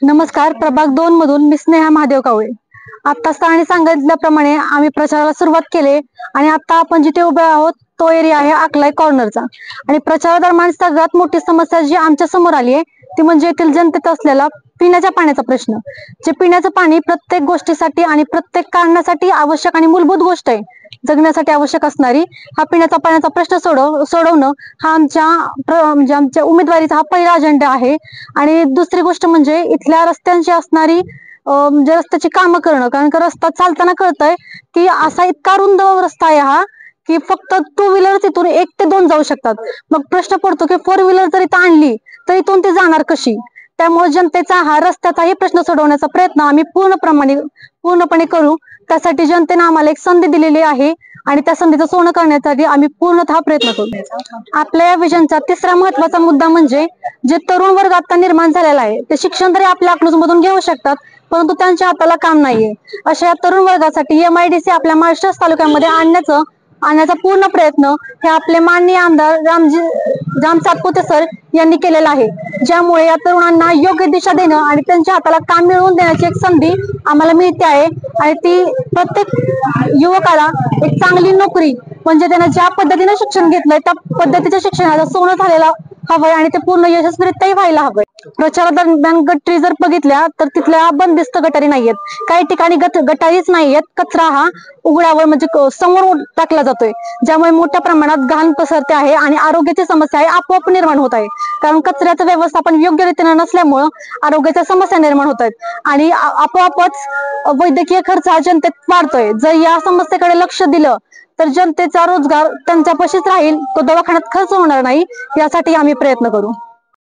नमस्कार. प्रभाग 2 मधून मी स्नेहा महादेव कावळे. आता स्थानिक सांगितल्याप्रमाणे आम्ही प्रचाराला सुरुवात केली आणि आता आपण जिथे उभे आहोत तो एरिया आहे अकलाई कॉर्नरचा. आणि प्रचारादरम्यान सगळ्यात मोठी समस्या जी आमच्या समोर आली आहे ती म्हणजे येथील जनतेत असलेला पिण्याच्या पाण्याचा प्रश्न. जे पिण्याचं पाणी प्रत्येक गोष्टीसाठी आणि प्रत्येक कारणासाठी आवश्यक आणि मूलभूत गोष्ट आहे, जगण्यासाठी आवश्यक असणारी, हा पिण्याचा पाण्याचा प्रश्न सोडवणं हा म्हणजे आमच्या उमेदवारीचा हा पहिला अजेंडा आहे. आणि दुसरी गोष्ट म्हणजे इथल्या रस्त्यांची असणारी म्हणजे रस्त्याची कामं करणं. कारण का रस्ता चालताना कळतंय की असा इतका रुंद रस्ता आहे हा की फक्त टू व्हीलर तिथून 1 ते 2 जाऊ शकतात. मग प्रश्न पडतो की 4 व्हीलर जर इथं आणली तर इथून ती जाणार कशी? त्यामुळे जनतेचा हा रस्त्याचाही प्रश्न सोडवण्याचा प्रयत्न आम्ही पूर्णपणे करू. त्यासाठी जनतेने आम्हाला एक संधी दिलेली आहे आणि त्या संधीचं सोनं करण्यासाठी आम्ही पूर्णतः प्रयत्न करू. आपल्या या विजनचा तिसरा महत्वाचा मुद्दा म्हणजे जे तरुण वर्ग आता निर्माण झालेला आहे ते शिक्षण तरी आपल्या अकलूज मधून घेऊ शकतात, परंतु त्यांच्या हाताला काम नाहीये. अशा या तरुण वर्गासाठी MIDC आपल्या माळशिरस तालुक्यामध्ये आणण्याचा पूर्ण प्रयत्न हे आपले माननीय आमदार राम सातपुते सर यांनी केलेला आहे. ज्यामुळे या तरुणांना योग्य दिशा देणं आणि त्यांच्या हाताला काम मिळवून देण्याची एक संधी आम्हाला मिळते आहे. आणि ती प्रत्येक युवकाला एक चांगली नोकरी म्हणजे त्यानं ज्या पद्धतीने शिक्षण घेतलंय त्या पद्धतीच्या शिक्षणाला सोनं झालेला हवंय आणि ते पूर्ण यशस्वीरित्याही व्हायला हवंय. प्रचारादरम्यान गटारी जर बघितल्या तर तिथल्या बंदिस्त गटारी नाहीयेत, काही ठिकाणी गटारीच नाहीयेत. कचरा हा उघड्यावर म्हणजे समोर टाकला जातोय, ज्यामुळे मोठ्या प्रमाणात घाण पसरते आहे आणि आरोग्याची समस्या आहे आपोआप निर्माण होत आहे. कारण कचऱ्याचं व्यवस्थापन योग्य रीतीने नसल्यामुळं आरोग्याच्या समस्या निर्माण होत आहेत आणि आपोआपच वैद्यकीय खर्च हा जनतेत वाढतोय. जर या समस्येकडे लक्ष दिलं तर जनतेचा रोजगार त्यांच्यापाशीच राहील, तो दवाखान्यात खर्च होणार नाही. यासाठी आम्ही प्रयत्न करू.